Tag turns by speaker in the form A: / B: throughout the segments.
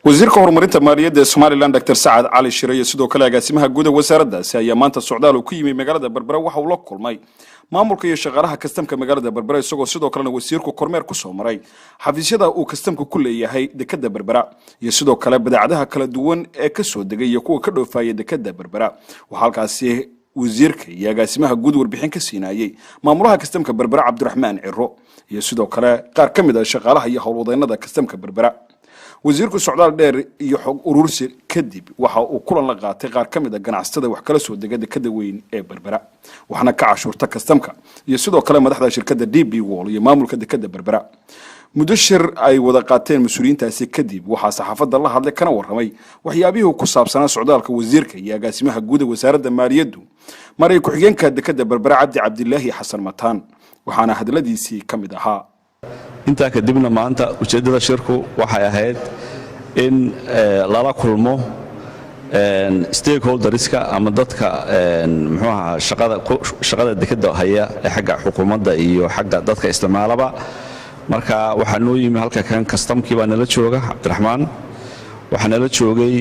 A: wasiirka horumarinta maaliyadda Soomaaliland Dr. Saad Ali Shirey sidoo kale agaasimaha guud ee wasaaraddaasi ayaa maanta socdaal uu ku yimi magaalada Berbera waxa uu la kulmay maamulka iyo shaqaalaha kastamka magaalada Berbera isagoo sidoo kale wasiirku kormeer ku soo maray xafiisyada uu kastamku ku leeyahay dekedda Berbera iyo sidoo kale badeecadaha kala duwan ee ka soo degay iyo kuwa ka dhoofaya dekedda Berbera waxa halkaasi wasiirka iyo agaasimaha guud warbixin ka siinayay maamulaha kastamka Berbera Cabdiraxmaan Ciro iyo sidoo kale qaar ka mid ah shaqaalaha iyo howlwadeennada kastamka Berbera wasiirku socdaal dheer iyo xog urursi kadib waxa uu kulan la qaatay qaar ka mid ah ganacsatada wax kala soo degay dekedda weyn ee Berbera waxaana ka cashuurta kastamka iyo sidoo kale madaxda shirkadda DB World iyo maamulka dekedda Berbera muddo shir ay wada qaateen mas'uuliyiintaasi kadib waxa saxaafadda la hadlay kana warramay waxyaabihii ku saabsanaa socdaalka wasiirka iyo agaasimaha guud ee wasaaradda maaliyaddu maray ku xigeenka dekedda Berbera Cabdilaahi Xasan Mataan waxaana hadaladiisii ka mid ahaa
B: inta kadibna maanta ujeedada shirku waxay ahayd in lala kulmo stakeholderska ama dadka muxuu ahaa shaqada dekedda haya ee xagga xukuumadda iyo xagga dadka isticmaalaba marka waxa noo yimi halka kan kastamkii baa nala jooga Cabdiraxmaan waxa nala joogay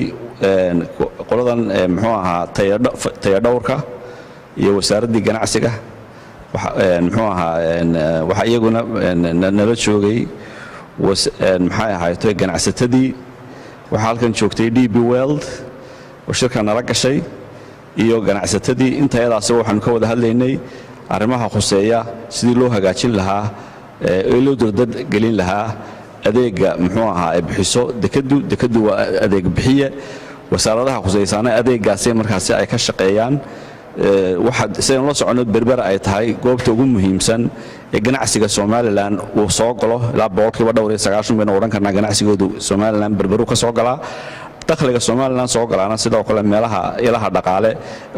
B: qoladan muxuu ahaa tayadhowrka iyo wasaaradda ganacsiga muxuu ahaa waxa iyaguna nala joogay maxay ahaaytay ganacsatadii waxa halkan joogtay DB World oo shirka nala gashay iyo ganacsatadii intayadaas waxaan ka wada hadlaynay arrimaha khuseeya sidii loo hagaajin lahaa ee loo dardad gelin lahaa adeega muxuu ahaa ay bixiso dekeddu waa adeeg bixiye wasaaradaha khuseeysan adeegaas markaas ay ka shaqeeyaan waxa sidoo la socono Berbera ay tahay goobta ugu muhiimsan ee ganacsiga Soomaaliland uu soo galo ilaa boqolkiiba dhowr iyo 90 baan oran karnaa ganacsigoodu Soomaaliland Berbera ka soo galaa dakhliga Soomaaliland soo galaana sidoo kale meelaha ilaha dhaqaale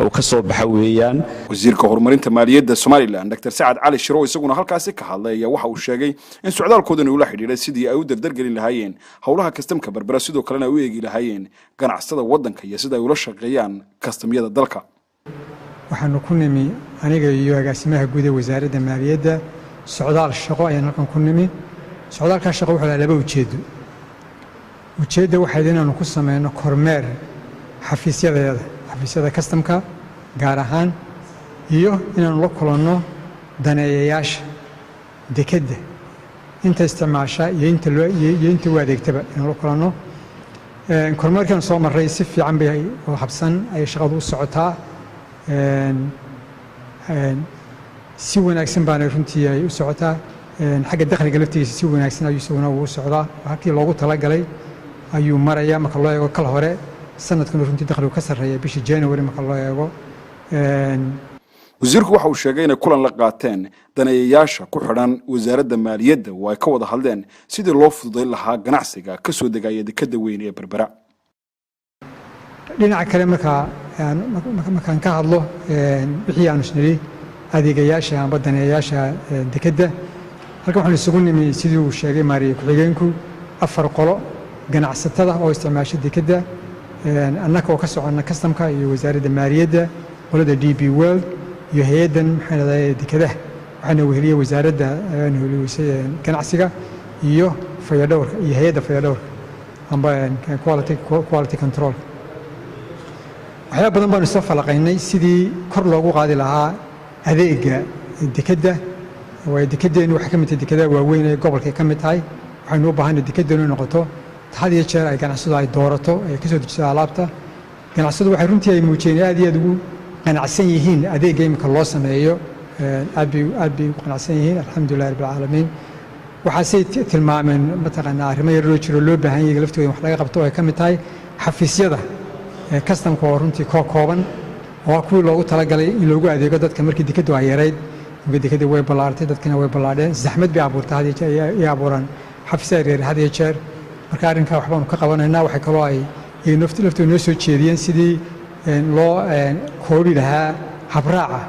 B: oo ka soo baxa weeyaan wasiirka horumarinta maaliyadda Soomaaliland Dr. Saad Ali Shiro isaguna halkaasi ka hadlay waxa uu sheegay in socdaalkoodana uu la xiriiray sidii ay u dardargelin lahaayeen howlaha kastamka Berbera sidoo kalena ay u eegi lahaayeen ganacsatada waddanka iyo sida ay ula shaqeeyaan kastamyada dalka
C: waxaanu ku nimi aniga iyo agaasimaha guud ee wasaaradda maaliyadda socdaal shaqo ayaan halkan ku nimi socdaalka shaqo wuxuu leeyahay laba ujeedo waxay inaanu ku sameeyno kormeer xafiisyada kastamka gaar ahaan iyo inaanu la kulanno daneeyayaasha dekedda inta isticmaasha iyo inta u adeegtaba inaanu la kulanno kormeerkan soo maray si fiican bay oo habsan ay shaqadu u socotaa si wanaagsan baan runtii ay u socotaa xagga dakhliga laftiisa si wanaagsan ayuu isaguna ugu socdaa halkii loogu talagalay ayuu maraya marka loo eego kala hore sanadkan runtii dakhligu ka sarreeya bishii January marka loo eego
A: wasiirku waxa uu sheegay in kulan la qaateen daneeyayaasha ku xidhan wasaaradda maaliyadda oo ay ka wada hadleen sidii loo fududeyn lahaa ganacsiga ka soo degaya dekedda weyn ee Berbera
C: dhinaca kale markaan ka hadlo wixii aanu isniri adeegayaasha ama daneeyayaasha dekedda halkan waxaan isugu nimi sidii uu sheegay maariye ku-xigeenku 4 qolo ganacsatada oo isticmaasha dekedda annaka oo ka soconna kastamka iyo wasaaradda maaliyadda qolada DB World iyo hay'addan maxay leedahay dekedaha waxaana weheliyay wasaaradda ganacsiga iyo fayadhowrka iyo hay'adda fayadhowrka amba quality control waxyaabo badan baan soo falaqaynay sidii kor loogu qaadi lahaa adeega dekedda oo dekeddeenu waxa ka mid tahay dekedaha waaweyn ee gobolka ka mid tahay waxaynu u baahanay dekeddeenu noqoto had iyo jeer ay ganacsadu ay doorato ay ka soo dejiso alaabta ganacsadu waxay runtii ay muujiyeen aad iyo aad ugu qanacsan yihiin adeegga imika loo sameeyo aad bay ugu qanacsan yihiin alxamdulillahi rabbil caalamiin waxaasay tilmaameen mataqaanaa arrimo yar loo jiro loo baahan yahay laftooda wax laga qabto ay ka mid tahay xafiisyada kastamka oo runtii kooban oo kuwii loogu talagalay in loogu adeego dadka markii dekeddu ay yarayd dekedda way ballaartay dadkina way ballaadheen zaxmad bay abuurtay had iyo abuuran xafiisyada yaryar had iyo jeer marka arrinkaa waxbaanu ka qabanaynaa waxay kaloo ay laftooda noo soo jeediyeen sidii loo koobi lahaa habraaca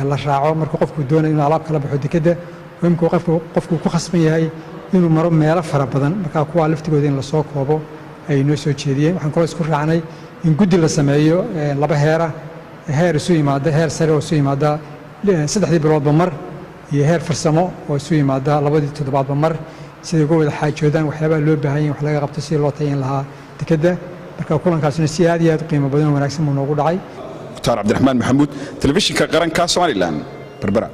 C: la raaco marka qofku doonayo inuu alaab kala baxo dekedda imika qofku ku khasban yahay inuu maro meelo fara badan marka kuwaa laftigooda in lasoo koobo ay noo soo jeediyeen waxaan kaloo isku raacnay in guddi la sameeyo 2 heer isu yimaada heer sare oo isu yimaada 3 biloodba mar iyo heer farsamo oo isu yimaada 2 toddobaadba mar siday uga wada xaajoodaan waxyaabaha loo baahan yahay wax laga qabto sidii loo tayin lahaa dekedda marka kulankaasina si aad iyo aad u qiimo badan oo wanaagsan buu noogu dhacay
A: mukhtaar cabdiraxmaan maxamuud telefishinka qaranka Somaliland Berbera